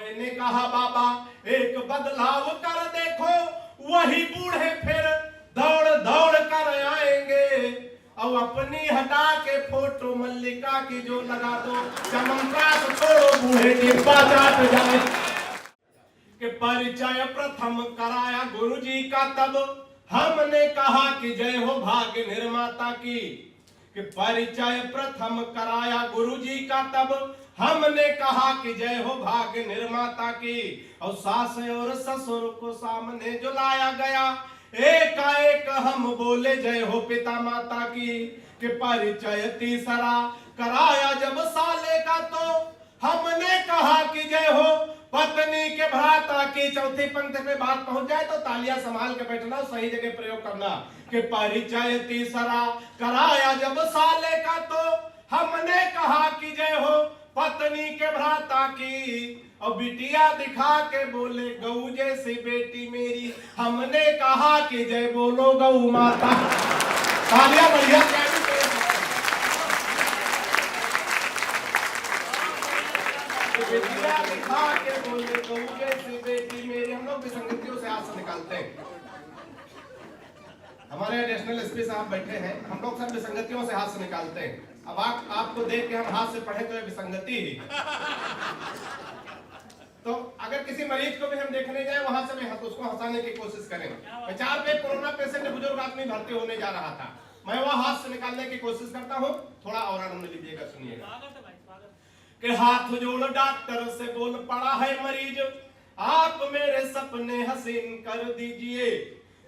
मैंने कहा बाबा एक बदलाव कर देखो, वही बूढ़े फिर दौड़ दौड़ कर आएंगे। अब अपनी हटा के फोटो मल्लिका की जो लगा दो, चमनप्राश छोड़ो बूढ़े डिब्बा चाट जाए। कि परिचय प्रथम कराया गुरुजी का, तब हमने कहा कि जय हो भाग्य निर्माता की। कि परिचय प्रथम कराया गुरुजी का, तब हमने कहा कि जय हो भाग्य निर्माता की। और सास और ससुर को सामने जो लाया गया, एकाएक हम बोले जय हो पिता माता की। कि परिचय तीसरा कराया जब साले का, तो हमने कहा कि जय हो पत्नी के भ्राता की। चौथी पंक्ति पे बात पहुंच जाए तो तालियां संभाल के बैठना, सही जगह प्रयोग करना। कि परिचय तीसरा कराया जब साले का, तो हमने कहा कि जय हो पत्नी के भ्राता की। और बिटिया दिखा के बोले गऊ जैसी बेटी मेरी, हमने कहा कि जय बोलो गऊ माता। तालियां बढ़िया बिटिया दिखा के बोले गऊ जैसी बेटी मेरी। हम लोग विसंगतियों से हाथ से निकालते हैं। हमारे एडिशनल एसपी साहब बैठे हैं, हम लोग सब विसंगतियों से हाथ से निकालते हैं। अब आपको देख के हम हाथ से पढ़े तो ये विसंगति ही। तो अगर किसी मरीज को भी हम देखने जाए, वहां से भी उसको हंसाने की कोशिश करें। प्रचार पे कोरोना पेशेंट बुजुर्ग आदमी भर्ती होने जा रहा था, मैं वह हाथ से निकालने की कोशिश करता हूँ। थोड़ा और आनंद लीजिएगा, सुनिएगा। कि हाथ जोड़ डॉक्टर से बोल पड़ा है मरीज, आप मेरे सपने हसीन कर दीजिए।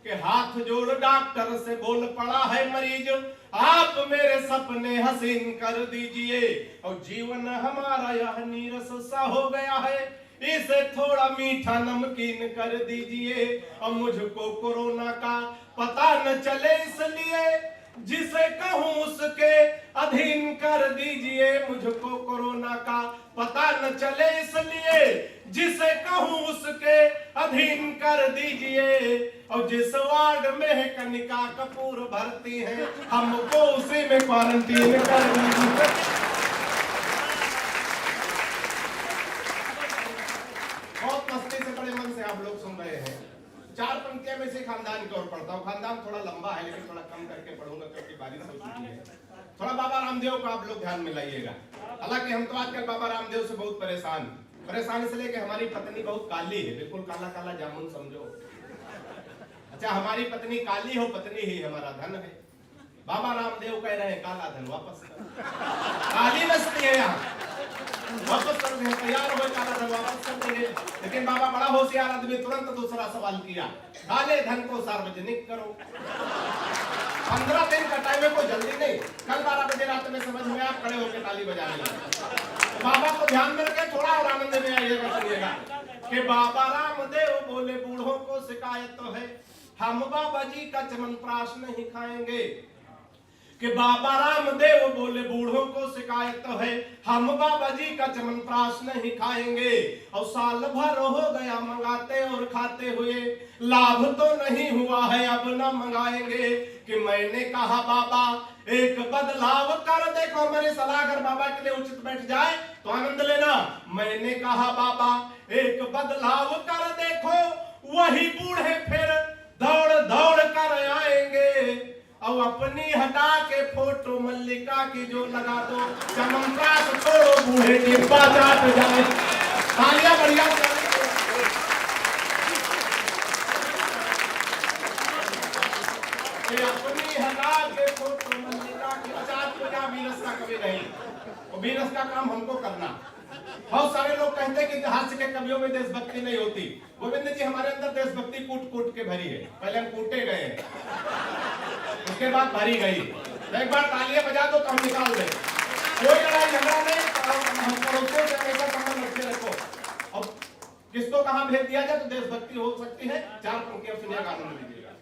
कि हाथ जोड़ डॉक्टर से बोल पड़ा है मरीज, आप मेरे सपने हसीन कर दीजिए। और जीवन हमारा यह नीरस सा हो गया है, इसे थोड़ा मीठा नमकीन कर दीजिए। और मुझको कोरोना का पता न चले, इसलिए जिसे कहूं उसके अधीन कर दीजिए। मुझको कोरोना का पता न चले, इसलिए जिसे कहूं उसके अधीन कर दीजिए। और जिस वार्ड में कनिका कपूर भर्ती है, हमको उसी में क्वारंटीन कर दीजिए। बहुत मस्ती से, बड़े मन से आप लोग सुन रहे हैं। चार पंक्तियां में से खानदान की ओर पढ़ता हूँ। खानदान थोड़ा लंबा है, लेकिन थोड़ा कम करके पढ़ूंगा क्योंकि बारिश हो चुकी है। थोड़ा बाबा रामदेव को आप लोग ध्यान में लाइएगा। हालांकि हम तो आजकल बाबा रामदेव से बहुत परेशान इसलिए कि हमारी पत्नी बहुत काली है, बिल्कुल काला काला जामुन समझो। अच्छा, हमारी पत्नी काली हो, पत्नी ही हमारा धन है। बाबा रामदेव कह रहे हैं काला धन वापस कर, काली नस्ती है यहाँ, वापस कर दें, तैयार हो काला धन वापस कर देंगे। लेकिन बाबा बड़ा होशियार आदमी, तुरंत दूसरा सवाल किया, काले धन को सार्वजनिक करो। 15 दिन का टाइम है, कोई जल्दी नहीं। कल 12 बजे रात में समझ में आप खड़े होकर ताली बजा लेंगे। बाबा को ध्यान में रखे, थोड़ा और आनंद में आइएगा, सुनिएगा। कि बाबा रामदेव बोले बूढ़ों को शिकायत तो है, हम बाबा जी का चमनप्राश नहीं खाएंगे। कि बाबा रामदेव बोले बूढ़ों को शिकायत तो है, हम बाबा जी का चमनप्राश नहीं खाएंगे। और साल भर हो गया मंगाते और खाते हुए, लाभ तो नहीं हुआ है, अब न मंगाएंगे। कि मैंने कहा बाबा एक बदलाव कर देखो, मेरी सलाह अगर बाबा के लिए उचित बैठ जाए तो आनंद लेना। मैंने कहा बाबा एक बदलाव कर देखो, वही बूढ़े फिर दौड़ दौड़ कर आएंगे। और अपनी हटा के फोटो मल्लिका की जो लगा दो, चमनप्राश छोड़ो बूढ़े डिब्बा चाट जाए। तालियां बढ़िया। अपनी हटा के फोटो मल्लिका की, चाट को क्या वीरस का कभी नहीं, वो वीरस का काम हमको करना। बहुत सारे लोग कहते हैं कि इतिहास के कवियों में देशभक्ति नहीं होती। गोविंद जी, हमारे अंदर देशभक्ति कूट कूट के भरी है। पहले हम कूटे गए, उसके बाद भरी गई। एक बार तालियां बजा दो तो हम निकाल दें। कोई लड़ाई झगड़ा नहीं, हम पड़ोसियों से हमेशा संबंध रखे रखो। अब किसको कहां भेज दिया जाए तो देशभक्ति हो सकती है। चार पंक्तियां सुनिएगा, आनंद लीजिएगा।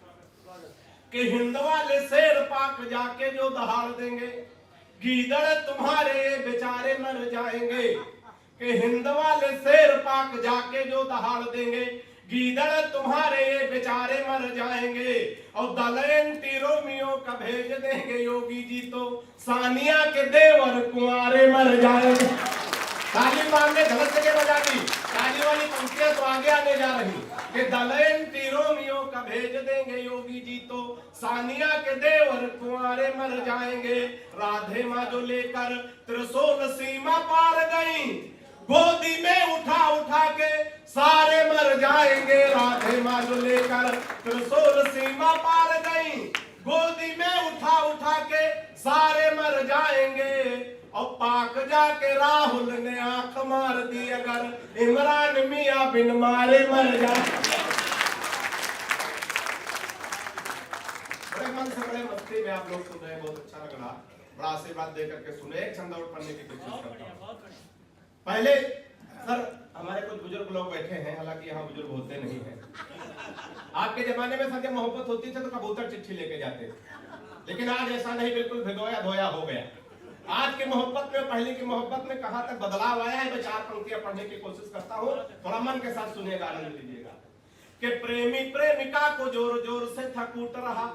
कि हिंद वाले शेर पाक जाके जो दहाड़ देंगे, गीदड़ तुम्हारे बेचारे मर जाएंगे। कि हिंद वाले शेर पाक जाके जो दहाड़ देंगे, गीदड़ तुम्हारे बेचारे मर जाएंगे। और दल एंटी रोमियो का भेज देंगे योगी जी, तो सानिया के देवर कुंवारे मर जाएंगे। ताली मारने गलत जगह बजा दी, ताली नहीं कि दलेंटी रोमियो का भेज देंगे योगी जी तो सानिया के देवर कुंवारे मर जाएंगे। राधे माँ जो लेकर त्रिशूल सीमा पार गई, गोदी में उठा उठा के सारे मर जाएंगे। राधे माँ जो लेकर त्रिशूल सीमा पार गई, गोदी में उठा उठा के सारे मर जाएंगे। और पाक जाके राहुल ने आंख मार दी, अगर इमरान मियां बिन मारे मर जाए। बड़े मन से बड़े मस्ती में आप लोग सुन रहे हैं, बहुत अच्छा लग रहा, बड़ा आशीर्वाद दे करके सुने। एक छंद और पढ़ने की कोशिश करता हूं। पहले सर हमारे कुछ बुजुर्ग लोग बैठे हैं, हालांकि यहाँ बुजुर्ग होते नहीं हैं। आपके जमाने में सर मोहब्बत होती थी तो कबूतर चिट्ठी लेके जाते, लेकिन आज ऐसा नहीं, बिल्कुल भिगोया धोया हो गया। आज की मोहब्बत में, पहले की मोहब्बत में कहां तक बदलाव आया है, मैं 4 पंक्तियां पढ़ने की कोशिश करता हूं, थोड़ा मन के साथ सुनिएगा, आनंद लीजिएगा। कि प्रेमी प्रेमिका को जोर जोर से था कूट रहा,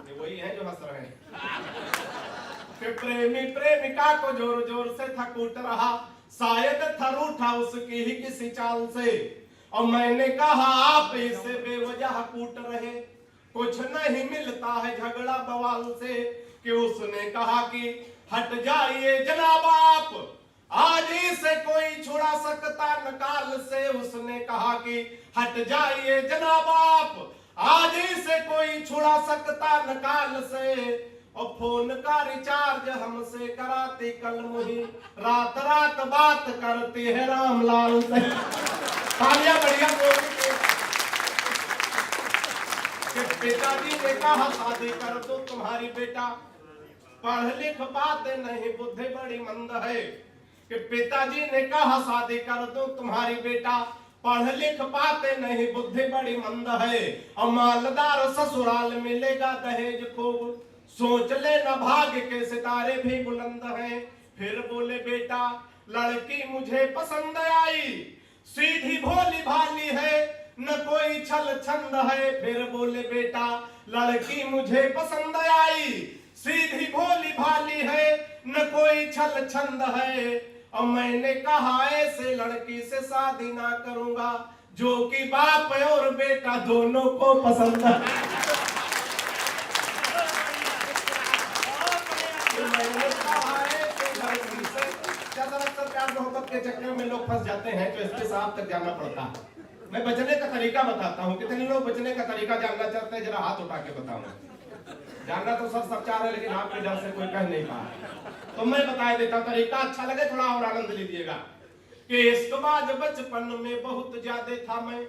ये वही है जो हंस रहे हैं। कि प्रेमी प्रेमिका को जोर जोर से था कूट रहा, शायद था रूठा उसकी ही किसी चाल से। और मैंने कहा आप इसे बेवजह कूट रहे, कुछ नहीं मिलता है झगड़ा बवाल से। कि उसने कहा कि हट जाइए जनाब आप, आज इसे कोई छुड़ा सकता नकाल से। उसने कहा कि हट जाइए जनाब आप, आज इसे कोई छुड़ा सकता नकाल से। और फोन का रिचार्ज हमसे कराती कल मुही, रात रात बात करती है रामलाल से। तालियां बढ़िया बोलती। पिताजी ने कहा शादी कर दो तुम्हारी बेटा, पढ़ लिख बातें नहीं बुद्धि बड़ी मंद है। कि पिताजी ने कहा शादी कर दो तुम्हारी बेटा, पढ़ लिख बातें नहीं बुद्धि बड़ी मंद है। और मालदार ससुराल मिलेगा दहेज खूब, सोच लेना भाग्य के सितारे भी बुलंद हैं। फिर बोले बेटा लड़की मुझे पसंद आई, सीधी भोली भाली है न कोई छल छंद है। फिर बोले बेटा लड़की मुझे पसंद आई, सीधी भोली भाली है न कोई छल छंद है। और मैंने कहा ऐसे लड़की से शादी ना करूंगा, जो कि बाप और बेटा दोनों को पसंद है। मैंने कहा ऐसे लड़की से, ज्यादातर प्यार मोहब्बत के चक्कर में लोग फंस जाते हैं, तो इसके साथ तक जाना पड़ता है। मैं बचने का तरीका बताता हूँ, कितने लोग बचने का तरीका जानना चाहते हैं, जरा हाथ उठा के बताऊंगा। जानना तो सब चाह रहे हैं, लेकिन आपके डर से कोई कह नहीं पा। तो मैं बता देता हूं तरीका, अच्छा लगे थोड़ा और आनंद लीजिएगा। कि इसके बाद बचपन में बहुत ज्यादा था मैं,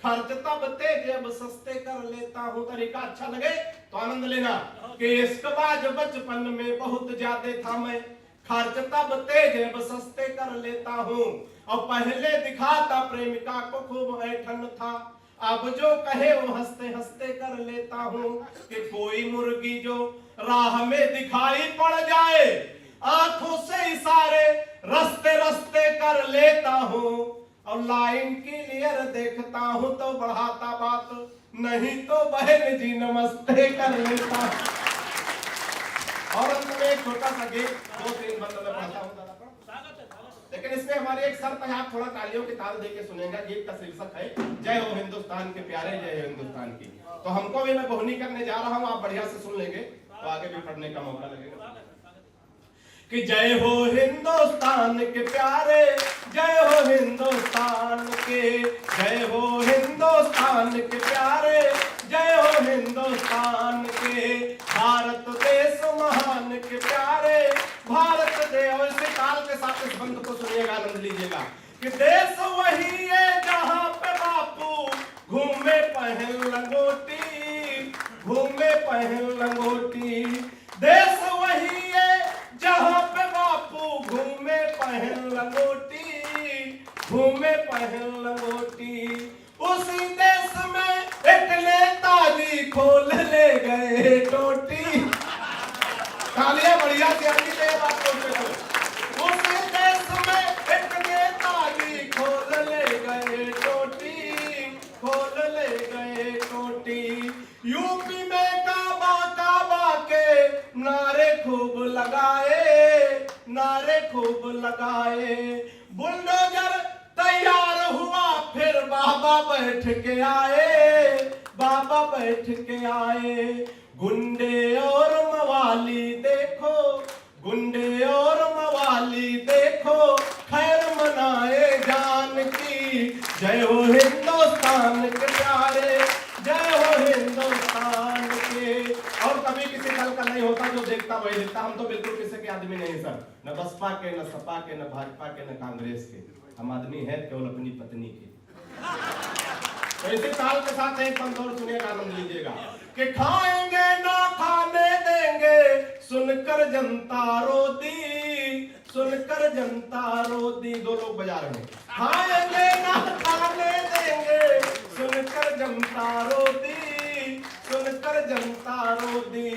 खर्च तब तेज अब सस्ते कर लेता हूँ। तरीका अच्छा लगे तो आनंद लेना। कि इसके बाद बचपन में बहुत ज्यादा था मैं, खर्च तब तेज अब सस्ते कर लेता हूँ। और पहले दिखाता प्रेमिका को खूब ऐठन था, अब जो कहे वो हंसते हंसते कर लेता हूँ। कि कोई मुर्गी जो राह में दिखाई पड़ जाए, आंखों से इशारे रस्ते रस्ते कर लेता हूँ। और लाइन क्लियर देखता हूँ तो बढ़ाता बात, नहीं तो बहन जी नमस्ते कर लेता हूँ। और अंत में एक छोटा सा गीत 2-3 बंद में पढ़ता हूँ, लेकिन इसमें हमारी एक शर्त है, आप थोड़ा तालियों की ताल देके सुनेंगे। गीत का शीर्षक है जय हो हिंदुस्तान के प्यारे, जय हो हिंदुस्तान की। तो हमको भी मैं बोहनी करने जा रहा हूँ, आप बढ़िया से सुन लेंगे तो आगे भी पढ़ने का मौका लगेगा। कि जय हो हिंदुस्तान के प्यारे, जय हो हिंदुस्तान के, जय हो हिंदुस्तान के प्यारे, जय हो हिंदुस्तान के। भारत देश महान के प्यारे, भारत देश। और इसे ताल के साथ इस बंद को सुनिएगा, आनंद लीजिएगा। कि देश वही है जहाँ पे बापू घूमे पहन लंगोटी, घूमे पहन लंगोटी। देश वही है जहाँ पे बापू घूमे पहन लंगोटी, घूमे पहन लंगोटी। उसी देश में एक नेताजी खोल ले गए टोटी। तालियां बढ़िया से बात करते हो। उसी देश में एक नेताजी खोल ले गए टोटी, खोल ले गए टोटी। यूपी में काबा काबा के नारे खूब लगाए, नारे खूब लगाए। बुलडोजर तैयार बैठ के आए, बाबा बैठ के आए। गुंडे और मवाली देखो, गुंडे और मवाली देखो, खैर मनाए जान की। जय हो हिंदुस्तान के प्यारे, जय हो हिंदुस्तान के। और कभी किसी दल का नहीं होता जो देखता वही लिखता। हम तो बिल्कुल किसी के आदमी नहीं सर, न बसपा के, न सपा के, न भाजपा के, न कांग्रेस के। हम आदमी है केवल अपनी पत्नी के। तो इसी ताल के साथ एक पंक्ति और सुनिएगा, आनंद लीजिएगा कि खाएंगे ना खाने देंगे, सुनकर जनता रोती, सुनकर जनता रोती। दो लोग बजा रहे हैं। खाएंगे ना खाने देंगे, सुनकर जनता रोती, सुनकर जनता रोती।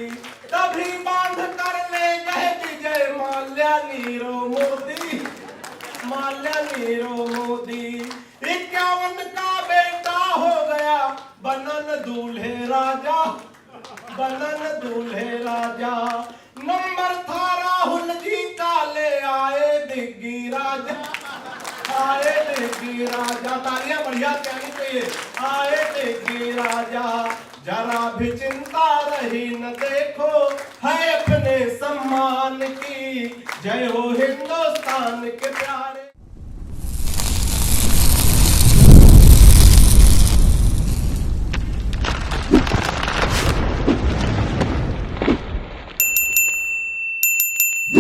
तभी बांध कर ले गए विजय माल्या नीरव मोदी, माल्या नीरव मोदी। 51 का बेटा हो गया बनन दूल्हे राजा, बनन दूल्हे राजा। नंबर था राहुल जी का, ले आए दिग्गी राजा, आए दिग्गी राजा। तालियां बढ़िया कहनी चाहिए। आए दिग्गी राजा, जरा भी चिंता रही न देखो, है अपने सम्मान की। जय हो हिंदुस्तान के प्यारे।